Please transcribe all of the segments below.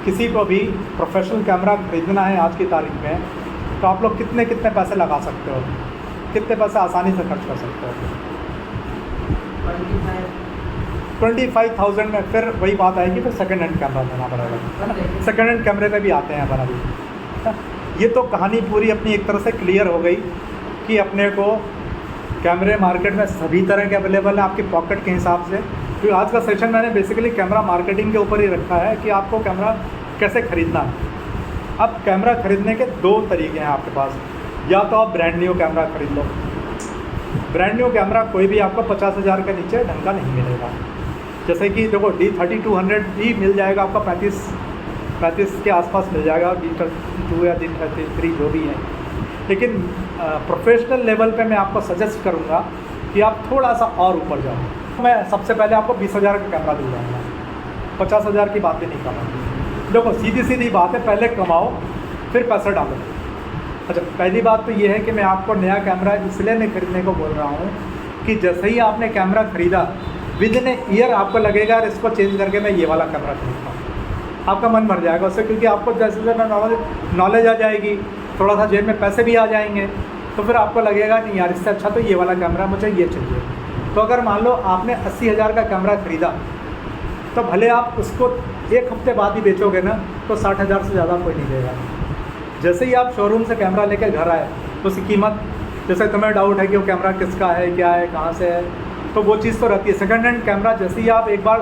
किसी को भी प्रोफेशनल कैमरा खरीदना है आज की तारीख में, तो आप लोग कितने कितने पैसे लगा सकते हो, कितने पैसे आसानी से खर्च कर सकते हो? 25,000 में फिर वही बात आएगी, फिर सेकेंड हैंड कैमरा लेना पड़ेगा, है ना। सेकेंड हैंड कैमरे पे भी आते हैं अपन अभी। ये तो कहानी पूरी अपनी एक तरह से क्लियर हो गई कि अपने को कैमरे मार्केट में सभी तरह के अवेलेबल हैं आपकी पॉकेट के हिसाब से। तो आज का सेशन मैंने बेसिकली कैमरा मार्केटिंग के ऊपर ही रखा है कि आपको कैमरा कैसे ख़रीदना है। अब कैमरा ख़रीदने के दो तरीके हैं आपके पास। या तो आप ब्रांड न्यू कैमरा ख़रीद लो। ब्रांड न्यू कैमरा कोई भी आपको 50,000 के नीचे ढंग का नहीं मिलेगा। जैसे कि देखो D3200 भी मिल जाएगा आपका 35 के आसपास मिल जाएगा, D32 या D33 जो भी है। लेकिन प्रोफेशनल लेवल पे मैं आपको सजेस्ट करूँगा कि आप थोड़ा सा और ऊपर जाओ। मैं सबसे पहले आपको 20,000 का कैमरा दिल जाऊँगा, 50,000 की बात भी नहीं कर रहा। देखो सीधी सीधी बात है, पहले कमाओ फिर पैसा डालो। अच्छा, पहली बात तो ये है कि मैं आपको नया कैमरा इसलिए नहीं खरीदने को बोल रहा हूँ कि जैसे ही आपने कैमरा ख़रीदा विद इन ईयर आपको लगेगा इसको चेंज करके मैं ये वाला कैमरा खरीदता हूँ। आपका मन भर जाएगा उससे, क्योंकि आपको जैसे जैसे नॉलेज आ जाएगी, थोड़ा सा जेब में पैसे भी आ जाएंगे, तो फिर आपको लगेगा नहीं यार इससे अच्छा तो ये वाला कैमरा मुझे ये चाहिए। तो अगर मान लो आपने 80,000 का कैमरा ख़रीदा, तो भले आप उसको एक हफ्ते बाद ही बेचोगे ना, तो 60,000 से ज़्यादा कोई नहीं देगा। जैसे ही आप शोरूम से कैमरा लेकर घर आए तो उसकी कीमत, जैसे तुम्हें डाउट है कि वो कैमरा किसका है, क्या है, कहाँ से है, तो वो चीज़ तो रहती है। सेकंड हैंड कैमरा जैसे ही आप एक बार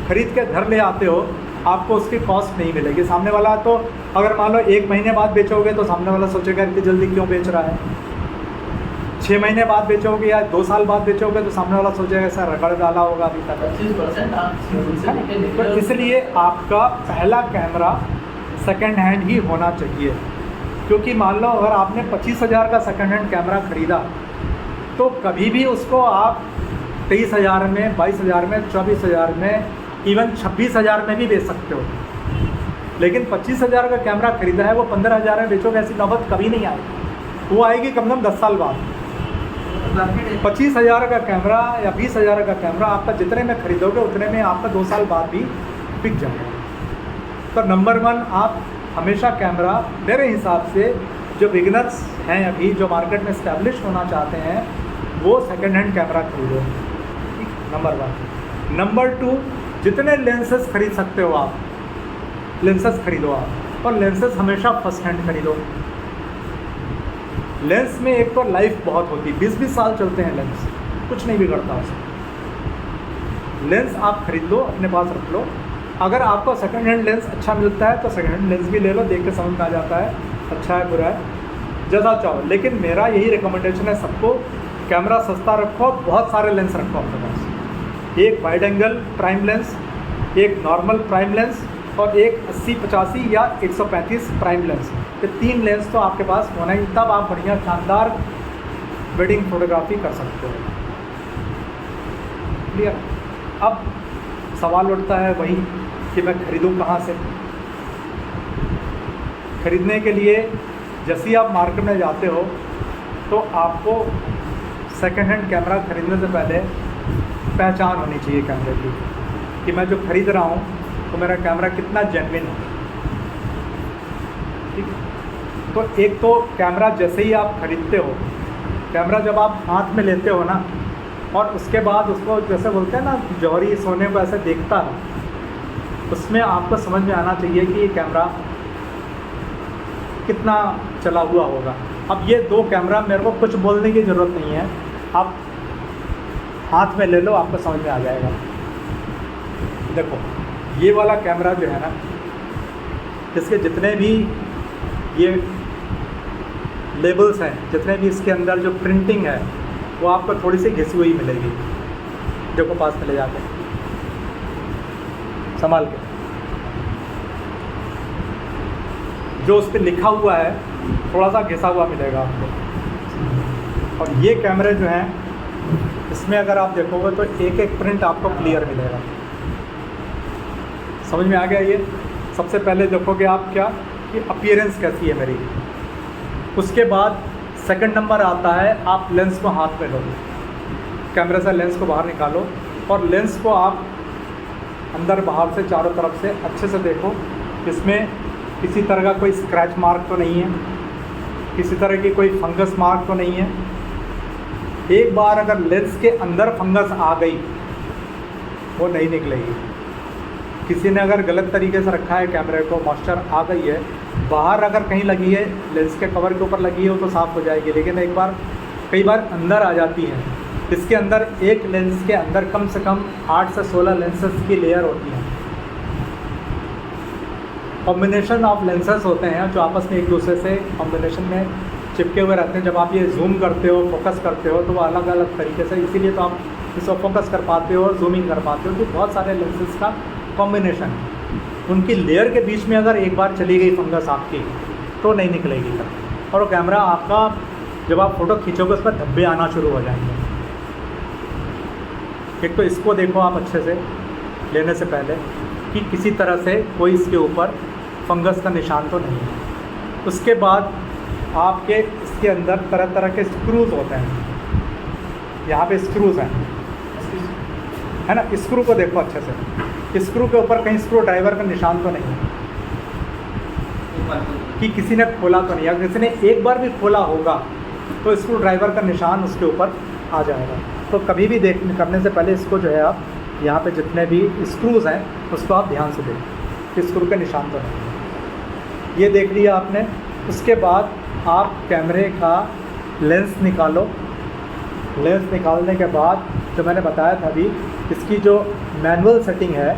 ख़रीद के घर ले आते हो, आपको उसकी कॉस्ट नहीं मिलेगी। सामने वाला तो अगर मान लो 1 महीने बाद बेचोगे तो सामने वाला सोचेगा इतनी जल्दी क्यों बेच रहा है। 6 महीने बाद बेचोगे या 2 साल बाद बेचोगे तो सामने वाला सोचेगा सर रगड़ डाला होगा अभी तक। 25%। तो इसलिए आपका पहला कैमरा सेकंड हैंड ही होना चाहिए, क्योंकि मान लो अगर आपने 25,000 का सेकंड हैंड कैमरा ख़रीदा तो कभी भी उसको आप 23,000 में, 22,000 में, 24,000 में, इवन 26,000 में भी बेच सकते हो। लेकिन 25,000 का कैमरा ख़रीदा है वो 15,000 में बेचोगे, ऐसी नौबत कभी नहीं आएगी। वो आएगी कम से कम 10 साल बाद। 25,000 का कैमरा या 20,000 का कैमरा आपका जितने में ख़रीदोगे उतने में आपका 2 साल बाद भी बिक जाएगा। तो नंबर 1 आप हमेशा कैमरा, मेरे हिसाब से जो बिगिनर्स हैं अभी जो मार्केट में इस्टेब्लिश होना चाहते हैं, वो सेकंड हैंड कैमरा खरीदो। नंबर 1। नंबर 2, जितने लेंसेस खरीद सकते हो आप, लेंसेस खरीदो आप, और लेंसेस हमेशा फर्स्ट हैंड खरीदो। लेंस में एक तो लाइफ बहुत होती है, 20-20 साल चलते हैं लेंस, कुछ नहीं बिगड़ता उसमें। लेंस आप खरीद लो, अपने पास रख लो। अगर आपको सेकंड हैंड लेंस अच्छा मिलता है तो सेकंड हैंड लेंस भी ले लो, देख के समझ में आ जाता है अच्छा है बुरा है, जैसा चाहो। लेकिन मेरा यही रिकमेंडेशन है सबको, कैमरा सस्ता रखो, बहुत सारे लेंस रखो अपने पास। एक वाइड एंगल प्राइम लेंस, एक नॉर्मल प्राइम लेंस और एक 80-85 या 135 प्राइम लेंस। ये 3 लेंस तो आपके पास होना ही, तब आप बढ़िया शानदार वेडिंग फोटोग्राफी कर सकते हो। क्लियर? अब सवाल उठता है वही कि मैं ख़रीदूँ कहाँ से। ख़रीदने के लिए जैसे ही आप मार्केट में जाते हो तो आपको सेकंड हैंड कैमरा ख़रीदने से पहले पहचान होनी चाहिए कैमरे की, कि मैं जो ख़रीद रहा हूँ तो मेरा कैमरा कितना जेन्युइन है। ठीक, तो एक तो कैमरा जैसे ही आप ख़रीदते हो, कैमरा जब आप हाथ में लेते हो ना, और उसके बाद उसको जैसे बोलते हैं ना जौहरी सोने को ऐसे देखता है, उसमें आपको समझ में आना चाहिए कि ये कैमरा कितना चला हुआ होगा। अब ये 2 कैमरा मेरे को कुछ बोलने की ज़रूरत नहीं है, आप हाथ में ले लो, आपको समझ में आ जाएगा। देखो ये वाला कैमरा जो है ना, इसके जितने भी ये लेबल्स हैं, जितने भी इसके अंदर जो प्रिंटिंग है, वो आपको थोड़ी सी घिसी हुई मिलेगी। देखो पास में ले जाके संभाल के, जो उस पर लिखा हुआ है थोड़ा सा घिसा हुआ मिलेगा आपको। और ये कैमरे जो हैं इसमें अगर आप देखोगे तो एक एक प्रिंट आपको क्लियर मिलेगा। समझ में आ गया? ये सबसे पहले देखोगे आप क्या कि अपीयरेंस कैसी है मेरी। उसके बाद सेकंड नंबर आता है आप लेंस को हाथ में लो, कैमरे से लेंस को बाहर निकालो और लेंस को आप अंदर बाहर से चारों तरफ से अच्छे से देखो इसमें किसी तरह का कोई स्क्रैच मार्क तो नहीं है, किसी तरह की कोई फंगस मार्क तो नहीं है। एक बार अगर लेंस के अंदर फंगस आ गई वो नहीं निकलेगी। किसी ने अगर गलत तरीके से रखा है कैमरे को, मॉइस्चर आ गई है, बाहर अगर कहीं लगी है, लेंस के कवर के ऊपर लगी है तो साफ़ हो जाएगी, लेकिन एक बार कई बार अंदर आ जाती है। इसके अंदर एक लेंस के अंदर कम से कम 8 से 16 लेंसेज की लेयर होती हैं। कॉम्बिनेशन ऑफ लेंसेज होते हैं जो आपस में एक दूसरे से कॉम्बिनेशन में चिपके हुए रहते हैं। जब आप ये जूम करते हो, फोकस करते हो, तो वो अलग अलग तरीके से, इसीलिए तो आप इसको फोकस कर पाते हो और जूमिंग कर पाते हो, तो बहुत सारे लेंसेज का कॉम्बिनेशन है। उनकी लेयर के बीच में अगर एक बार चली गई फंगस आपकी तो नहीं निकलेगी तब। और वो कैमरा आपका जब आप फ़ोटो खींचोगे उस पर धब्बे आना शुरू हो जाएंगे। एक तो इसको देखो आप अच्छे से लेने से पहले कि किसी तरह से कोई इसके ऊपर फंगस का निशान तो नहीं है। उसके बाद आपके इसके अंदर तरह तरह के स्क्रूज़ होते हैं, यहाँ पे स्क्रूज़ हैं, है ना। स्क्रू को देखो अच्छे से, स्क्रू के ऊपर कहीं स्क्रू ड्राइवर का निशान तो नहीं है कि किसी ने खोला तो नहीं। अगर किसी ने एक बार भी खोला होगा तो स्क्रू ड्राइवर का निशान उसके ऊपर आ जाएगा। तो कभी भी करने से पहले इसको जो है आप यहाँ पे जितने भी स्क्रूज़ हैं उसको आप ध्यान से देखें कि स्क्रू के निशान तो नहीं है। ये देख लिया आपने। उसके बाद आप कैमरे का लेंस निकालो। लेंस निकालने के बाद जो मैंने बताया था अभी, इसकी जो मैनुअल सेटिंग है,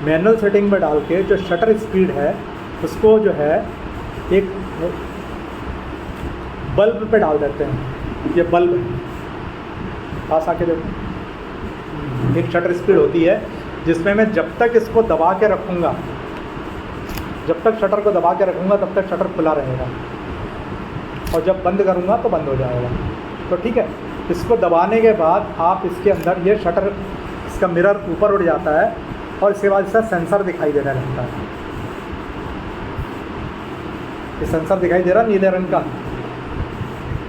मैनुअल सेटिंग में डाल के जो शटर स्पीड है उसको जो है एक बल्ब पे डाल देते हैं। ये बल्ब है, पास आके देखो, एक शटर स्पीड होती है जिसमें मैं जब तक इसको दबा के रखूँगा, जब तक शटर को दबा के रखूँगा तब तक शटर खुला रहेगा, और जब बंद करूँगा तो बंद हो जाएगा। तो ठीक है, इसको दबाने के बाद आप इसके अंदर ये शटर, इसका मिरर ऊपर उड़ जाता है और इसके बाद इसका सेंसर दिखाई देने लगता है। ये सेंसर दिखाई दे रहा नीले रंग का,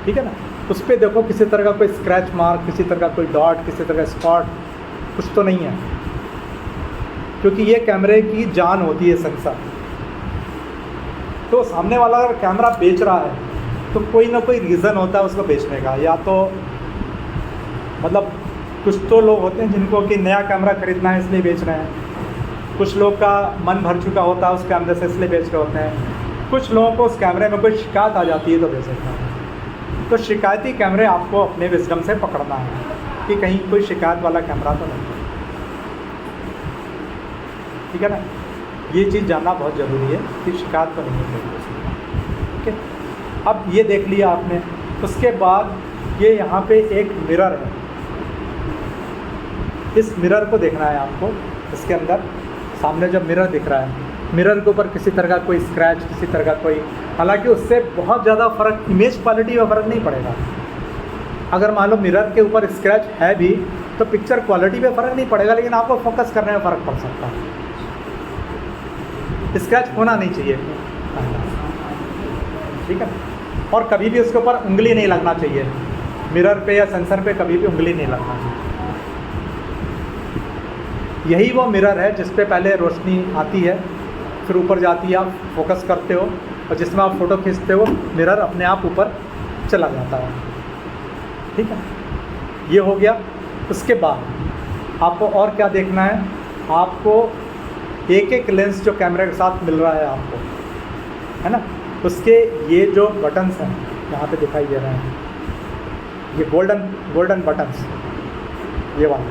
ठीक है ना। उस पर देखो किसी तरह का कोई स्क्रैच मार्क, किसी तरह का कोई डॉट, किसी तरह का स्पॉट कुछ तो नहीं है, क्योंकि ये कैमरे की जान होती है सेंसर। तो सामने वाला अगर कैमरा बेच रहा है तो कोई ना कोई रीज़न होता है उसको बेचने का। या तो मतलब कुछ तो लोग होते हैं जिनको कि नया कैमरा ख़रीदना है इसलिए बेच रहे हैं, कुछ लोग का मन भर चुका होता है उस कैमरे से इसलिए बेच रहे होते हैं, कुछ लोगों को उस कैमरे में कोई शिकायत आ जाती है तो बेच रहे हैं। तो शिकायती कैमरे आपको अपने विजडम से पकड़ना है कि कहीं कोई शिकायत वाला कैमरा तो नहीं है, ठीक है ना। ये चीज़ जानना बहुत ज़रूरी है कि शिकायत तो नहीं है, ठीक है। अब ये देख लिया आपने। उसके बाद ये यहाँ पे एक मिरर है, इस मिरर को देखना है आपको। इसके अंदर सामने जब मिरर दिख रहा है, मिरर के ऊपर किसी तरह का कोई स्क्रैच, किसी तरह का कोई, हालांकि उससे बहुत ज़्यादा फ़र्क, इमेज क्वालिटी में फ़र्क नहीं पड़ेगा। अगर मान लो मिरर के ऊपर स्क्रैच है भी तो पिक्चर क्वालिटी में फ़र्क नहीं पड़ेगा, लेकिन आपको फोकस करने में फ़र्क पड़ सकता है। स्क्रैच होना नहीं चाहिए, ठीक है। और कभी भी उसके ऊपर उंगली नहीं लगना चाहिए, मिरर पे या सेंसर पे कभी भी उंगली नहीं लगना चाहिए। यही वो मिरर है जिस पे पहले रोशनी आती है, फिर ऊपर जाती है, आप फोकस करते हो और जिसमें आप फ़ोटो खींचते हो मिरर अपने आप ऊपर चला जाता है, ठीक है। ये हो गया। उसके बाद आपको और क्या देखना है, आपको एक एक लेंस जो कैमरे के साथ मिल रहा है आपको, है ना, उसके ये जो बटन्स हैं यहाँ पे दिखाई दे रहे हैं, ये गोल्डन बटन्स, ये वाला,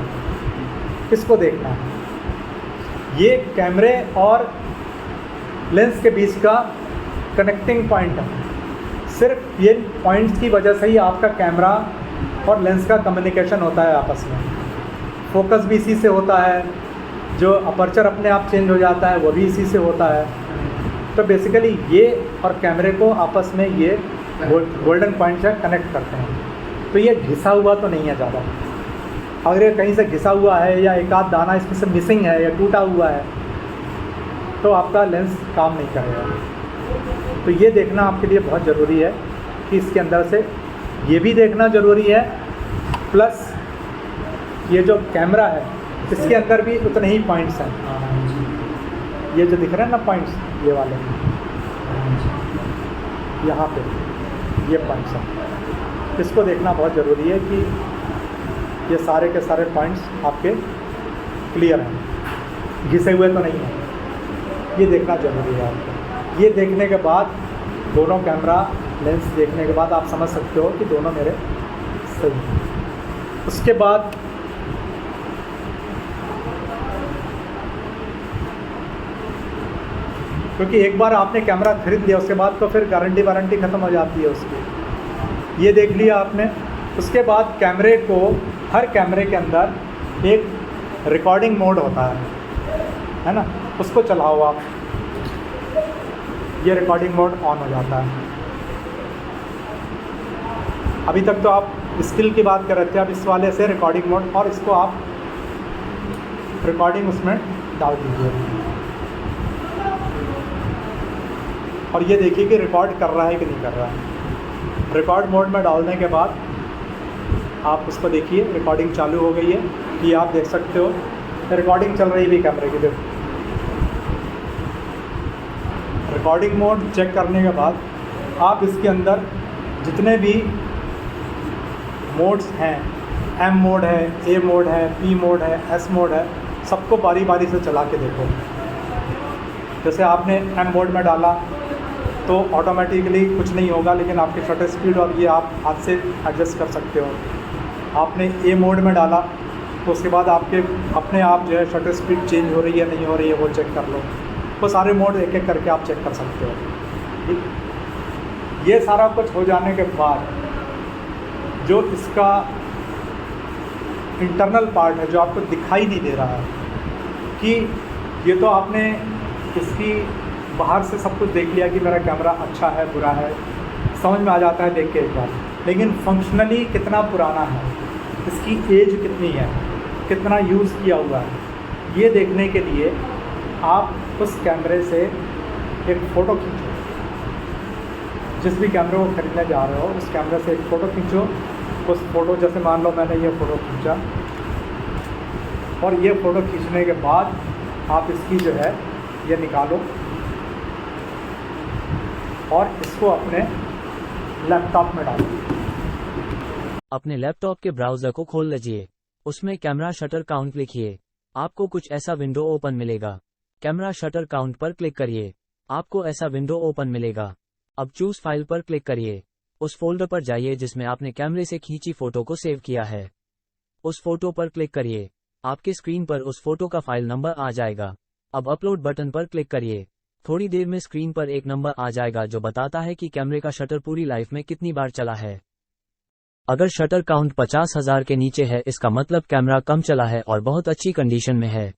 इसको देखना है। ये कैमरे और लेंस के बीच का कनेक्टिंग पॉइंट है। सिर्फ ये पॉइंट्स की वजह से ही आपका कैमरा और लेंस का कम्युनिकेशन होता है आपस में। फोकस भी इसी से होता है, जो अपर्चर अपने आप चेंज हो जाता है वो भी इसी से होता है। तो बेसिकली ये और कैमरे को आपस में ये गोल्डन पॉइंट से कनेक्ट करते हैं। तो ये घिसा हुआ तो नहीं है ज़्यादा। अगर ये कहीं से घिसा हुआ है या एक आध दाना इसमें से मिसिंग है या टूटा हुआ है तो आपका लेंस काम नहीं करेगा। तो ये देखना आपके लिए बहुत ज़रूरी है कि इसके अंदर से ये भी देखना ज़रूरी है, प्लस ये जो कैमरा है इसके अंदर भी उतने ही पॉइंट्स हैं, ये जो दिख रहे हैं ना पॉइंट्स, ये वाले यहाँ पे ये पॉइंट्स हैं, इसको देखना बहुत ज़रूरी है कि ये सारे के सारे पॉइंट्स आपके क्लियर हैं, घिसे हुए तो नहीं हैं। ये देखना ज़रूरी है आपको। ये देखने के बाद दोनों कैमरा लेंस देखने के बाद आप समझ सकते हो कि दोनों मेरे सही हैं। उसके बाद क्योंकि एक बार आपने कैमरा खरीद लिया उसके बाद तो फिर गारंटी वारंटी ख़त्म हो जाती है उसकी। ये देख लिया आपने। उसके बाद कैमरे को, हर कैमरे के अंदर एक रिकॉर्डिंग मोड होता है ना, उसको चलाओ आप, ये रिकॉर्डिंग मोड ऑन हो जाता है। अभी तक तो आप स्किल की बात कर रहे थे, अब इस वाले से रिकॉर्डिंग मोड, और इसको आप रिकॉर्डिंग उसमें डाल दीजिए और ये देखिए कि रिकॉर्ड कर रहा है कि नहीं कर रहा है। रिकॉर्ड मोड में डालने के बाद आप उसको देखिए, रिकॉर्डिंग चालू हो गई है, ये आप देख सकते हो रिकॉर्डिंग चल रही भी कैमरे की। देखो रिकॉर्डिंग मोड चेक करने के बाद आप इसके अंदर जितने भी मोड्स हैं, एम मोड है, ए मोड है, पी मोड है, एस मोड है, सबको बारी बारी से चला के देखो। जैसे आपने एम मोड में डाला तो ऑटोमेटिकली कुछ नहीं होगा, लेकिन आपकी शटर स्पीड और ये आप हाथ से एडजस्ट कर सकते हो। आपने ए मोड में डाला तो उसके बाद आपके अपने आप जो है शटर स्पीड चेंज हो रही है नहीं हो रही है वो चेक कर लो। वो सारे मोड एक एक करके आप चेक कर सकते हो। ठीक, ये सारा कुछ हो जाने के बाद जो इसका इंटरनल पार्ट है जो आपको दिखाई नहीं दे रहा है, कि ये तो आपने इसकी बाहर से सब कुछ देख लिया कि मेरा कैमरा अच्छा है बुरा है, समझ में आ जाता है देख के एक बार, लेकिन फंक्शनली कितना पुराना है, इसकी एज कितनी है, कितना यूज़ किया हुआ है, ये देखने के लिए आप उस कैमरे से एक फ़ोटो खींचो। जिस भी कैमरे को खरीदने जा रहे हो उस कैमरे से एक फ़ोटो खींचो। उस फ़ोटो, जैसे मान लो मैंने ये फ़ोटो खींचा, और ये फ़ोटो खींचने के बाद आप इसकी जो है ये निकालो और इसको अपने लैपटॉप में डालो। अपने लैपटॉप के ब्राउज़र को खोल लीजिए, उसमें कैमरा शटर काउंट लिखिए। आपको कुछ ऐसा विंडो ओपन मिलेगा। कैमरा शटर काउंट पर क्लिक करिए, आपको ऐसा विंडो ओपन मिलेगा। अब चूज फाइल पर क्लिक करिए। उस फोल्डर पर जाइए जिसमें आपने कैमरे से खींची फोटो को सेव किया है। उस फोटो पर क्लिक करिए, आपके स्क्रीन पर उस फोटो का फाइल नंबर आ जाएगा। अब अपलोड बटन पर क्लिक करिए। थोड़ी देर में स्क्रीन पर एक नंबर आ जाएगा जो बताता है कि कैमरे का शटर पूरी लाइफ में कितनी बार चला है। अगर शटर काउंट 50,000 के नीचे है इसका मतलब कैमरा कम चला है और बहुत अच्छी कंडीशन में है।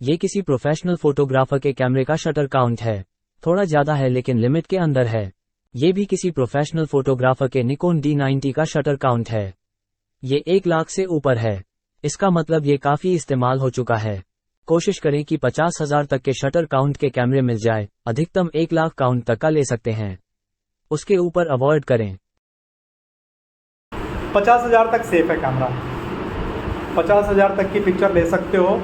ये किसी प्रोफेशनल फोटोग्राफर के कैमरे का शटर काउंट है। थोड़ा ज्यादा है लेकिन लिमिट के अंदर है। ये भी किसी प्रोफेशनल फोटोग्राफर के निकॉन D90 का शटर काउंट है। ये 1 लाख से ऊपर है। इसका मतलब ये काफी इस्तेमाल हो चुका है। कोशिश करें कि 50,000 तक के शटर काउंट के कैमरे मिल जाए। अधिकतम 1 लाख काउंट तक का ले सकते हैं, उसके ऊपर अवॉइड करें। 50,000 तक सेफ है कैमरा। 50,000 तक की पिक्चर ले सकते हो,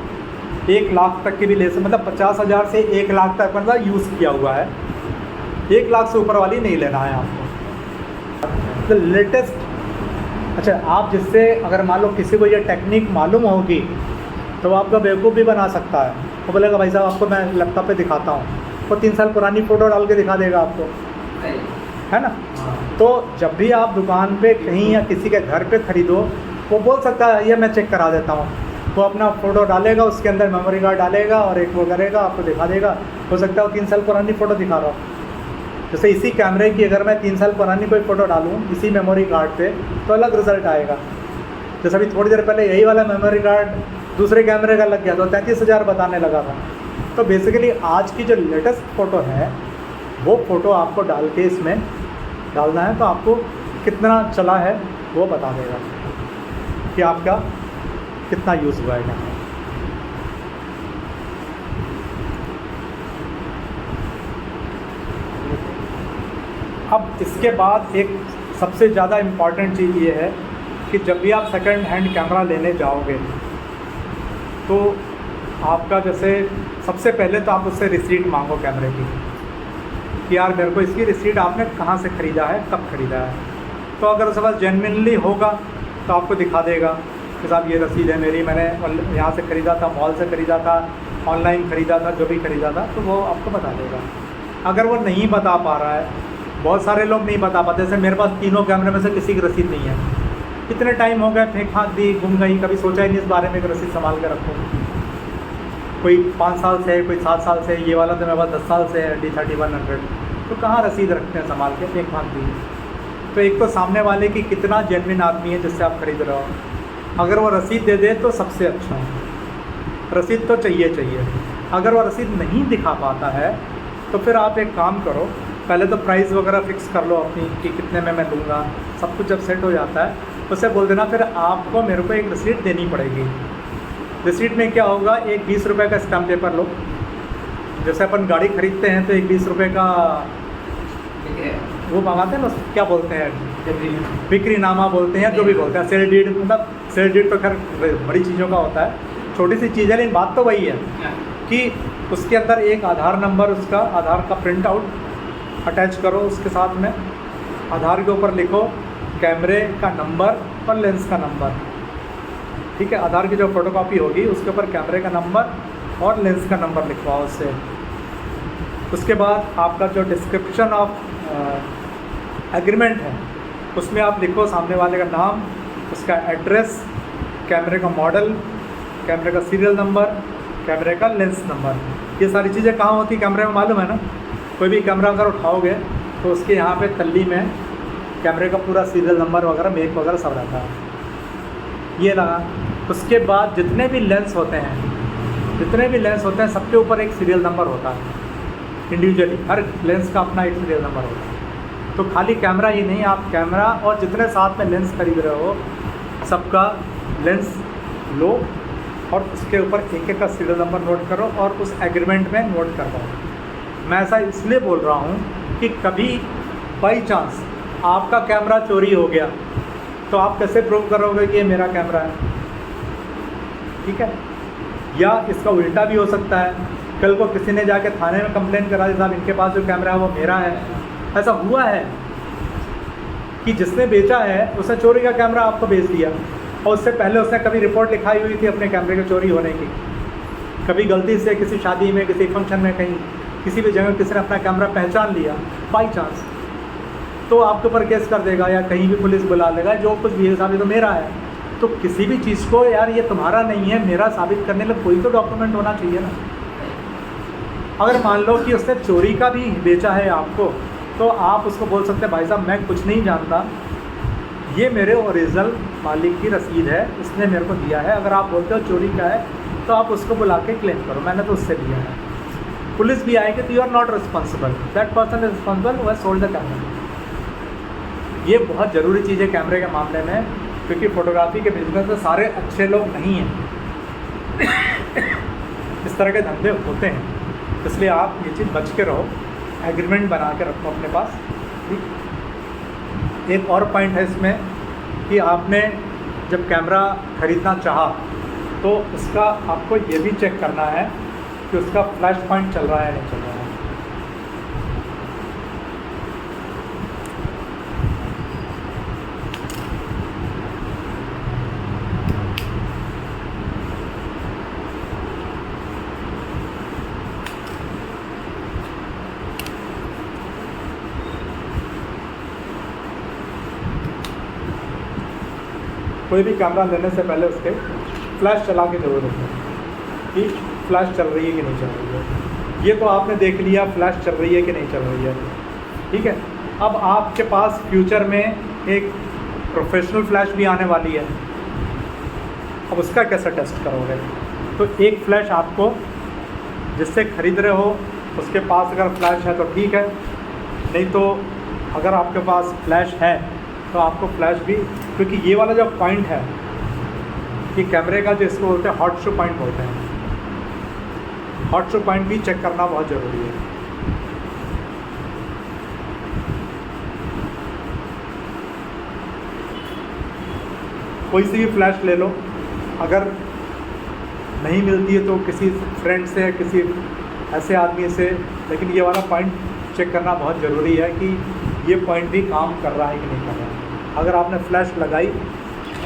1 लाख तक की भी ले सकते, मतलब 50,000 से 1 लाख तक मतलब यूज़ किया हुआ है। 1 लाख से ऊपर वाली नहीं लेना है आपको। तो लेटेस्ट, अच्छा आप जिससे अगर मान लो किसी को ये टेक्निक मालूम होगी तो वो आपका बेवकूफ़ भी बना सकता है। वो बोलेगा भाई साहब आपको मैं लैपटॉप पे दिखाता हूँ, वो 3 साल पुरानी फ़ोटो डाल के दिखा देगा आपको, है ना। तो जब भी आप दुकान पे कहीं या किसी के घर पे ख़रीदो, वो बोल सकता है ये मैं चेक करा देता हूँ, वो अपना फ़ोटो डालेगा, उसके अंदर मेमोरी कार्ड डालेगा और एक वो करेगा, आपको दिखा देगा। हो सकता है वो 3 साल पुरानी फ़ोटो दिखा रहा हो। जैसे इसी कैमरे की अगर मैं 3 साल पुरानी कोई फ़ोटो डालूँ इसी मेमोरी कार्ड पे तो अलग रिज़ल्ट आएगा। जैसे अभी थोड़ी देर पहले यही वाला मेमोरी कार्ड दूसरे कैमरे का लग गया तो 33,000 बताने लगा था। तो बेसिकली आज की जो लेटेस्ट फ़ोटो है वो फ़ोटो आपको डाल के इसमें डालना है तो आपको कितना चला है वो बता देगा कि आपका कितना यूज़ हुआ है कैमरा। अब इसके बाद एक सबसे ज़्यादा इम्पॉर्टेंट चीज़ ये है कि जब भी आप सेकंड हैंड कैमरा लेने जाओगे तो आपका जैसे सबसे पहले तो आप उससे रिसीट मांगो कैमरे की कि यार मेरे को इसकी रिसीट आपने कहाँ से ख़रीदा है, कब ख़रीदा है। तो अगर उसके पास जेन्युइनली होगा तो आपको दिखा देगा कि साहब ये रसीद है मेरी, मैंने यहाँ से ख़रीदा था, मॉल से ख़रीदा था, ऑनलाइन ख़रीदा था, जो भी ख़रीदा था, तो वो आपको बता देगा। अगर वो नहीं बता पा रहा है, बहुत सारे लोग नहीं बता पाते, जैसे मेरे पास तीनों कैमरे में से किसी की रसीद नहीं है, कितने टाइम हो गए, फेंक फाँक दी, गुम गई, कभी सोचा ही नहीं इस बारे में कि रसीद संभाल कर रखूँ। कोई 5 साल से है, कोई 7 साल से है, ये वाला तो मेरे पास 10 साल से है D3100, तो कहाँ रसीद रखते हैं संभाल के, फेंक फाँक दी। तो एक तो सामने वाले की कितना जेन्युइन आदमी है जिससे आप खरीद रहे हो। अगर वो रसीद दे दे तो सबसे अच्छा है, रसीद तो चाहिए। अगर वो रसीद नहीं दिखा पाता है तो फिर आप एक काम करो, पहले तो प्राइस वगैरह फिक्स कर लो अपनी कि कितने में मैं दूंगा। सब कुछ जब सेट हो जाता है उसे बोल देना फिर आपको मेरे को एक रसीद देनी पड़ेगी। रसीद में क्या होगा, एक 20 रुपये का स्टैम्प पेपर लो, जैसे अपन गाड़ी खरीदते हैं तो एक 20 रुपये का वो मंगाते हैं ना, क्या बोलते हैं, बिक्रीनामा बोलते हैं, जो भी बोलते हैं, सेल डीड। मतलब सेल डीड तो खैर बड़ी चीज़ों का होता है, छोटी सी चीज़ है, लेकिन बात तो वही है कि उसके अंदर एक आधार नंबर, उसका आधार का प्रिंट आउट अटैच करो, उसके साथ में आधार के ऊपर लिखो कैमरे का नंबर और लेंस का नंबर, ठीक है। आधार की जो फोटोकॉपी होगी उसके ऊपर कैमरे का नंबर और लेंस का नंबर लिखवाओ उससे। उसके बाद आपका जो डिस्क्रिप्शन ऑफ एग्रीमेंट है उसमें आप लिखो सामने वाले का नाम, उसका एड्रेस, कैमरे का मॉडल, कैमरे का सीरियल नंबर, कैमरे का लेंस नंबर। ये सारी चीज़ें कहाँ होती कैमरे में मालूम है ना। कोई भी कैमरा अगर उठाओगे तो उसके यहाँ पे तल्ली में कैमरे का पूरा सीरियल नंबर वगैरह, मेक वगैरह सब रहता है, ये लगा। उसके बाद जितने भी लेंस होते हैं सबके ऊपर एक सीरियल नंबर होता है इंडिविजुअली, हर लेंस का अपना एक सीरियल नंबर होता है। तो खाली कैमरा ही नहीं, आप कैमरा और जितने साथ में लेंस खरीद रहे हो सबका लेंस लो और उसके ऊपर एक का सीरियल नंबर नोट करो और उस एग्रीमेंट में नोट कर दो। मैं ऐसा इसलिए बोल रहा हूँ कि कभी बाई चांस आपका कैमरा चोरी हो गया तो आप कैसे प्रूव करोगे कि ये मेरा कैमरा है, ठीक है। या इसका उल्टा भी हो सकता है, कल को किसी ने जाके थाने में कंप्लेंट करा दी, साहब इनके पास जो कैमरा है वो मेरा है। ऐसा हुआ है कि जिसने बेचा है उसने चोरी का कैमरा आपको बेच दिया और उससे पहले उसने कभी रिपोर्ट लिखाई हुई थी अपने कैमरे के चोरी होने की। कभी गलती से किसी शादी में, किसी फंक्शन में, कहीं किसी भी जगह किसी ने अपना कैमरा पहचान लिया बाई चांस, तो आपके ऊपर केस कर देगा या कहीं भी पुलिस बुला लेगा, जो कुछ भी है साहब ये तो मेरा है। तो किसी भी चीज़ को यार ये तुम्हारा नहीं है मेरा साबित करने के लिए कोई तो डॉक्यूमेंट होना चाहिए ना। अगर मान लो कि उसने चोरी का भी बेचा है आपको, तो आप उसको बोल सकते हैं भाई साहब मैं कुछ नहीं जानता, ये मेरे ओरिजिनल मालिक की रसीद है, इसने मेरे को दिया है। अगर आप बोलते हो चोरी का है तो आप उसको बुला के क्लेम करो, मैंने तो उससे लिया है। पुलिस भी आएगी तो you are not responsible, that person is responsible who has sold the camera. ये बहुत ज़रूरी चीज़ है कैमरे के मामले में, क्योंकि फ़ोटोग्राफी के बिजनेस में सारे अच्छे लोग नहीं हैं इस तरह के धंधे होते हैं, इसलिए आप ये चीज़ बच के रहो, एग्रीमेंट बना के रखो अपने पास, ठीक। एक और पॉइंट है इसमें कि आपने जब कैमरा ख़रीदना चाहा तो उसका आपको ये भी चेक करना है कि उसका फ्लैश पॉइंट चल रहा है नहीं चल रहा है। कोई भी कैमरा लेने से पहले उसके फ्लैश चला के जरूर देखें कि फ्लैश चल रही है कि नहीं चल रही है। ये तो आपने देख लिया फ्लैश चल रही है कि नहीं चल रही है, ठीक है। अब आपके पास फ्यूचर में एक प्रोफेशनल फ्लैश भी आने वाली है, अब उसका कैसे टेस्ट करोगे। तो एक फ्लैश आपको जिससे ख़रीद रहे हो उसके पास अगर फ्लैश है तो ठीक है, नहीं तो अगर आपके पास फ्लैश है तो आपको फ्लैश भी, क्योंकि ये वाला जो पॉइंट है कि कैमरे का जो इसको बोलते हैं हॉट शो पॉइंट बोलते हैं, हॉट शो पॉइंट भी चेक करना बहुत ज़रूरी है। कोई सी भी फ्लैश ले लो, अगर नहीं मिलती है तो किसी फ्रेंड से, किसी ऐसे आदमी से, लेकिन ये वाला पॉइंट चेक करना बहुत ज़रूरी है कि ये पॉइंट भी काम कर रहा है कि नहीं कर रहा है। अगर आपने फ्लैश लगाई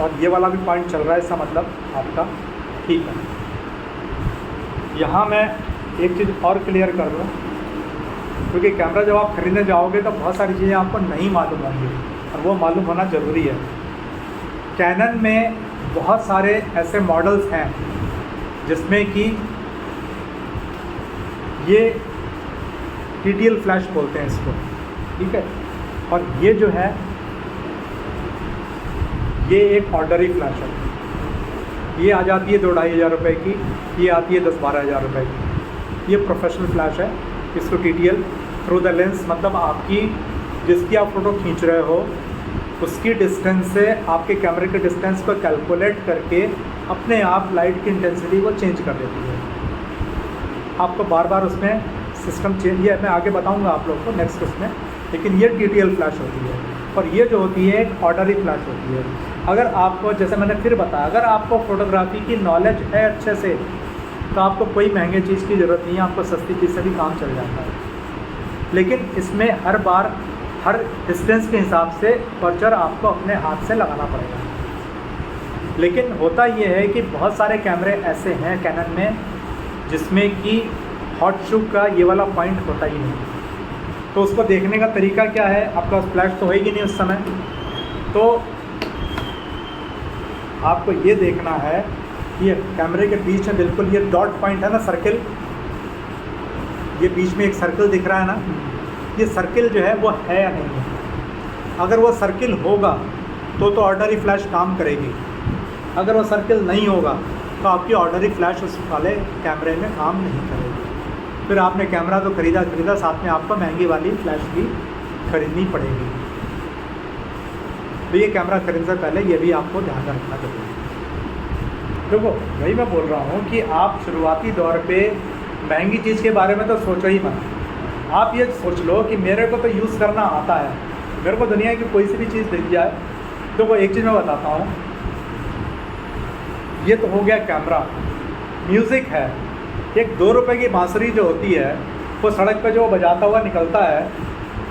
और ये वाला भी पॉइंट चल रहा है, इसका मतलब आपका ठीक है। यहाँ मैं एक चीज़ और क्लियर कर दूँ, क्योंकि कैमरा जब आप खरीदने जाओगे तो बहुत सारी चीज़ें आपको नहीं मालूम होंगी और वो मालूम होना ज़रूरी है। कैनन में बहुत सारे ऐसे मॉडल्स हैं जिसमें कि ये TTL फ्लैश बोलते हैं इसको, ठीक है। और ये जो है ये एक ऑर्डरी फ्लैश है, ये आ जाती है 2-2.5 हज़ार रुपये की, ये आती है 10-12 हज़ार रुपये की। ये प्रोफेशनल फ्लैश है। इसको TTL थ्रू द लेंस, मतलब आपकी जिसकी आप फ़ोटो खींच रहे हो उसकी डिस्टेंस से आपके कैमरे के डिस्टेंस को कैलकुलेट करके अपने आप लाइट की इंटेंसिटी को चेंज कर देती है। आपको बार बार उसमें सिस्टम चेंज, ये मैं आगे बताऊंगा आप लोग को नेक्स्ट उसमें, लेकिन ये TTL फ्लैश होती है। और ये जो होती है एक ऑर्डरी फ्लैश होती है। अगर आपको, जैसे मैंने फिर बताया, अगर आपको फ़ोटोग्राफी की नॉलेज है अच्छे से तो आपको कोई महंगे चीज़ की ज़रूरत नहीं है, आपको सस्ती चीज़ से भी काम चल जाता है। लेकिन इसमें हर बार हर डिस्टेंस के हिसाब से पर्चर आपको अपने हाथ से लगाना पड़ेगा। लेकिन होता ये है कि बहुत सारे कैमरे ऐसे हैं कैनन में जिसमें कि हॉट शूट का ये वाला पॉइंट होता ही नहीं। तो उसको देखने का तरीका क्या है, आपका फ्लैश तो होएगी नहीं उस समय, तो आपको ये देखना है कि ये कैमरे के बीच में बिल्कुल ये डॉट पॉइंट है ना, सर्किल, ये बीच में एक सर्किल दिख रहा है ना, ये सर्किल जो है वो है या नहीं है। अगर वो सर्किल होगा तो ऑर्डरी फ्लैश काम करेगी, अगर वो सर्किल नहीं होगा तो आपकी ऑर्डरी फ्लैश उस वाले कैमरे में काम नहीं करेगी। फिर आपने कैमरा तो खरीदा, साथ में आपको महंगी वाली फ्लैश भी खरीदनी पड़ेगी। तो ये कैमरा खरीदने से पहले ये भी आपको ध्यान रखना चाहिए। देखो वही मैं बोल रहा हूँ कि आप शुरुआती दौर पे महंगी चीज़ के बारे में तो सोचो ही मत। आप ये सोच लो कि मेरे को तो यूज़ करना आता है, मेरे को दुनिया की कोई सी भी चीज़ दिख जाए। देखो एक चीज़ मैं बताता हूँ, ये तो हो गया कैमरा। म्यूज़िक है, एक 2 रुपए की बांसुरी जो होती है वो सड़क पे जो बजाता हुआ निकलता है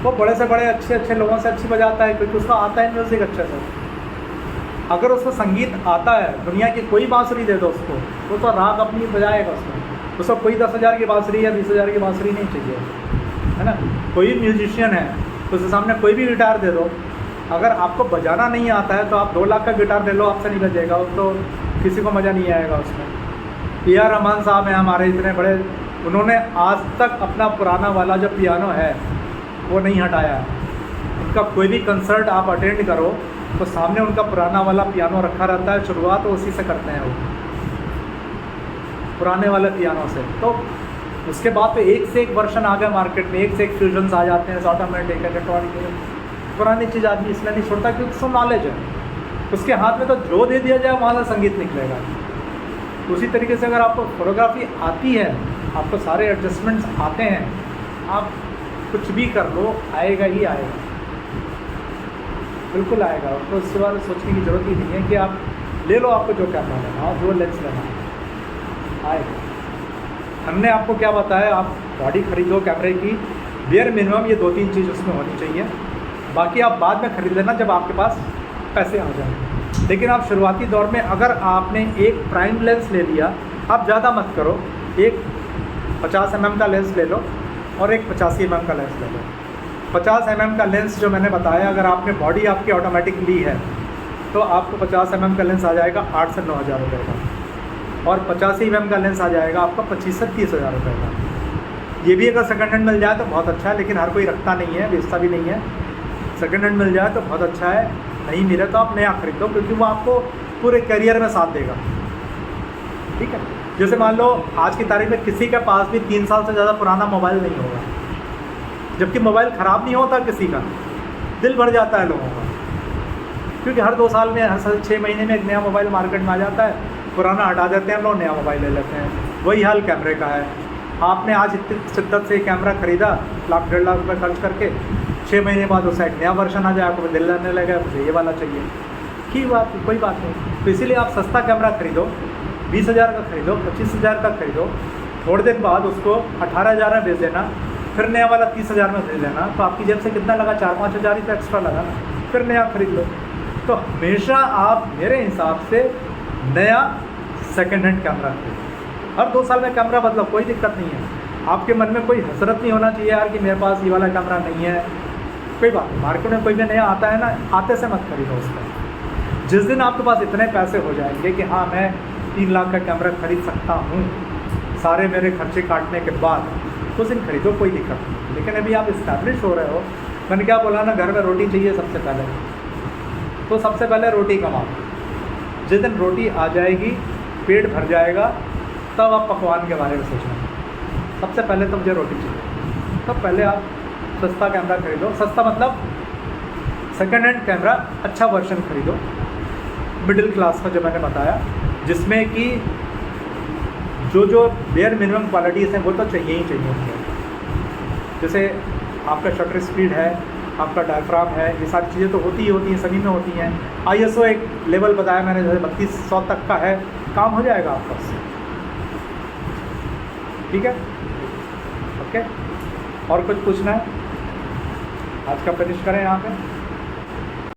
वो बड़े से बड़े अच्छे अच्छे लोगों से अच्छी बजाता है, क्योंकि उसका आता है म्यूज़िक अच्छे से। अगर उसको संगीत आता है, दुनिया की कोई बांसुरी दे दो उसको, वो तो राग अपनी बजाएगा उसमें। उसको कोई 10,000 की बांसुरी या 20,000 की बांसुरी नहीं चाहिए, है ना। कोई भी म्यूजिशियन है तो उसके सामने कोई भी गिटार दे दो, अगर आपको बजाना नहीं आता है तो आप 2 लाख का गिटार दे लो, आपसे नहीं बजेगा, तो किसी को मज़ा नहीं आएगा उसमें। A.R. रहमान साहब हैं हमारे इतने बड़े, उन्होंने आज तक अपना पुराना वाला जो पियानो है वो नहीं हटाया। उनका कोई भी कंसर्ट आप अटेंड करो तो सामने उनका पुराना वाला पियानो रखा रहता है, शुरुआत तो उसी से करते हैं वो, पुराने वाले पियानो से। तो उसके बाद तो एक से एक वर्जन आ गया मार्केट में, एक से एक फ्यूजन्स आ जाते हैं, ऑटोमेटिक, इलेक्ट्रॉनिक। पुरानी चीज़ आदमी इसलिए नहीं छोड़ता क्योंकि उसको नॉलेज है, उसके हाथ में तो जो दे दिया जाए वहाँ से संगीत निकलेगा। उसी तरीके से अगर आपको फोटोग्राफी आती है, आपको सारे एडजस्टमेंट्स आते हैं, आप कुछ भी कर लो, आएगा ही आएगा, बिल्कुल आएगा। तो इसके बारे में सोचने की ज़रूरत ही नहीं है कि आप ले लो, आपको जो कैमरा लेना हो, जो लेंस लेना आएगा। हमने आपको क्या बताया, आप बॉडी खरीदो कैमरे की, बेयर मिनिमम ये 2-3 चीज़ उसमें होनी चाहिए, बाकी आप बाद में ख़रीद लेना जब आपके पास पैसे आ जाएं। लेकिन आप शुरुआती दौर में अगर आपने एक प्राइम लेंस ले लिया, आप ज़्यादा मत करो, एक 50 mm का लेंस ले लो और एक 85 mm का लेंस ले लो। 50 mm का लेंस जो मैंने बताया, अगर आपने बॉडी आपकी ऑटोमेटिक ली है तो आपको 50 mm का लेंस आ जाएगा 8 से 9 हज़ार रुपये का, और 85 mm का लेंस आ जाएगा आपका 25 से 30 हज़ार रुपये का। ये भी अगर सेकंड हैंड मिल जाए तो बहुत अच्छा है, लेकिन हर कोई रखता नहीं है, बेचता भी नहीं है। सेकंड हैंड मिल जाए तो बहुत अच्छा है, नहीं मिले तो आप नया खरीदो, क्योंकि वो आपको पूरे करियर में साथ देगा। ठीक है, जैसे मान लो आज की तारीख में किसी के पास भी 3 साल से ज़्यादा पुराना मोबाइल नहीं होगा, जबकि मोबाइल ख़राब नहीं होता किसी का, दिल भर जाता है लोगों का, क्योंकि हर 2 साल में, हर 6 महीने में एक नया मोबाइल मार्केट में आ जाता है, पुराना हटा देते हैं लोग, नया मोबाइल ले लेते हैं। वही हाल कैमरे का है। आपने आज इतनी शिद्दत से कैमरा ख़रीदा, 1-1.5 लाख रुपये खर्च करके, 6 महीने बाद उसका एक नया वर्जन आ जाए, आपको दिल लगने लगा मुझे ये वाला चाहिए, की बात कोई बात नहीं। तो इसीलिए आप सस्ता कैमरा खरीदो, 20,000 का खरीदो, 25,000 का खरीदो, थोड़े दिन बाद उसको 18,000 में बेच देना, फिर नया वाला 30,000 में खरीद लेना, तो आपकी जेब से कितना लगा? 4-5 हज़ार ही तो एक्स्ट्रा लगा ना, फिर नया खरीद लो। तो हमेशा आप मेरे हिसाब से नया सेकेंड हैंड कैमरा खरीदो। हर 2 साल में कैमरा बदलो, कोई दिक्कत नहीं है। आपके मन में कोई हसरत नहीं होना चाहिए यार कि मेरे पास ये वाला कैमरा नहीं है, कोई बात नहीं, मार्केट में कोई भी नया आता है ना, आते से मत खरीदो उसका। जिस दिन आपके पास इतने पैसे हो जाएंगे कि हाँ मैं 3 लाख का कैमरा खरीद सकता हूँ सारे मेरे खर्चे काटने के बाद, उस दिन खरीदो, कोई दिक्कत नहीं। लेकिन अभी आप इस्टेब्लिश हो रहे हो, मैंने क्या बोला ना, घर में रोटी चाहिए सबसे पहले, तो सबसे पहले रोटी कमाओ। जिस दिन रोटी आ जाएगी, पेट भर जाएगा, तब आप पकवान के बारे में सोचना। सबसे पहले तो मुझे रोटी चाहिए, तब पहले आप सस्ता कैमरा खरीदो। सस्ता मतलब सेकेंड हैंड कैमरा अच्छा वर्जन खरीदो, मिडिल क्लास का जो मैंने बताया, जिसमें कि जो बेयर मिनिमम क्वालिटीज़ हैं वो तो चाहिए ही चाहिए होंगे। जैसे आपका शटर स्पीड है, आपका डायफ्राम है, ये सारी चीज़ें तो होती ही होती हैं, सभी में होती हैं। ISO एक लेवल बताया मैंने, जैसे 3200 तक का है, काम हो जाएगा आपका उससे। ठीक है, ओके। और कुछ पूछना है? आज का फिनिश करें यहाँ पे।